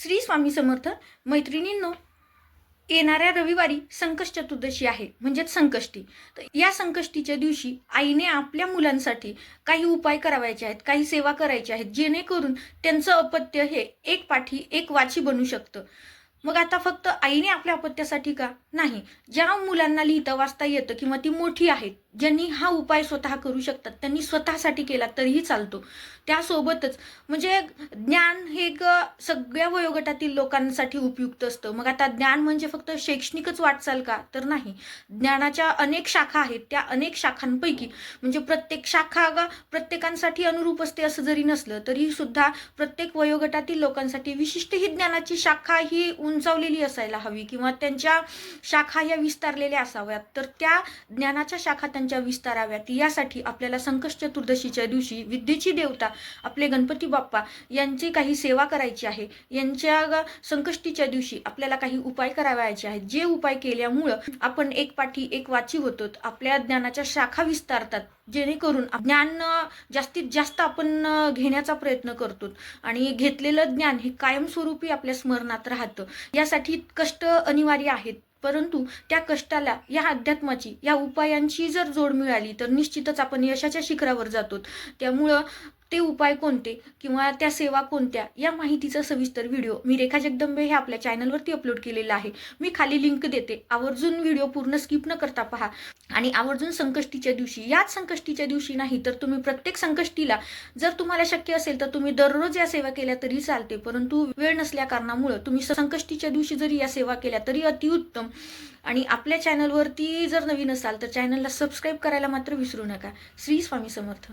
श्री स्वामी समर्थ. मैत्रिणींनो, येणाऱ्या रविवारी संकष्ट चतुर्दशी आहे, म्हणजेच संकष्टी. तर या संकष्टीच्या दिवशी आईने आपल्या मुलांसाठी काही उपाय करावायचे आहेत, काही सेवा करायच्या आहेत, जेणेकरून त्यांचं अपत्य हे एक पाठी एक वाची बनू शकतं. मग आता फक्त आईने आपल्या अपत्यासाठी का नाही, ज्या मुलांना लिहिता वाचता येतं किंवा ती मोठी आहेत, ज्यांनी हा उपाय स्वतः करू शकतात, त्यांनी स्वतःसाठी केला तरीही चालतो. त्यासोबतच म्हणजे ज्ञान हे सगळ्या वयोगटातील लोकांसाठी उपयुक्त असतं. मग आता ज्ञान म्हणजे फक्त शैक्षणिकच वाटचाल का, तर नाही. ज्ञानाच्या अनेक शाखा आहेत. त्या अनेक शाखांपैकी म्हणजे प्रत्येक शाखा प्रत्येकांसाठी अनुरूप असते असं जरी नसलं तरी सुद्धा प्रत्येक वयोगटातील लोकांसाठी विशिष्ट ही ज्ञानाची शाखा ही उंचावलेली असायला हवी किंवा त्यांच्या शाखा या विस्तारलेल्या असाव्यात. तर त्या ज्ञानाच्या शाखा त्यांच्या विस्ताराव्यात यासाठी आपल्याला संकष्ट चतुर्दशीच्या दिवशी विद्येची देवता आपले गणपती बाप्पा यांची काही सेवा करायची आहे. यांच्या संकष्टीच्या दिवशी आपल्याला काही उपाय करावायचे आहेत, जे उपाय केल्यामुळं आपण एक पाठी एक वाची होतो, आपल्या ज्ञानाच्या शाखा विस्तारतात, जेणेकरून ज्ञान जास्तीत जास्त आपण घेण्याचा प्रयत्न करतो आणि घेतलेलं ज्ञान हे कायमस्वरूपी आपल्या स्मरणात राहतं. यासाठी कष्ट अनिवार्य आहेत, परंतु त्या कष्टाला या अध्यात्माची या उपायांची जर जोड मिळाली तर निश्चितच आपण यशाच्या शिखरावर जातो. त्यामुळं ते उपाय कोणते किंवा त्या सेवा कोणत्या या माहितीचा सविस्तर व्हिडिओ मी रेखा जगदंबे हे आपल्या चॅनलवरती अपलोड केलेला आहे. मी खाली लिंक देते, आवर्जून व्हिडिओ पूर्ण स्किप न करता पहा आणि आवर्जून संकष्टीच्या दिवशी, याच संकष्टीच्या दिवशी नाही तर तुम्ही प्रत्येक संकष्टीला जर तुम्हाला शक्य असेल तर तुम्ही दररोज या सेवा केल्या तरी चालते, परंतु वेळ नसल्या कारणामुळे तुम्ही संकष्टीच्या दिवशी जरी या सेवा केल्या तरी अतिउत्तम. आणि आपल्या चॅनलवरती जर नवीन असाल तर चॅनलला सबस्क्राईब करायला मात्र विसरू नका. श्री स्वामी समर्थ.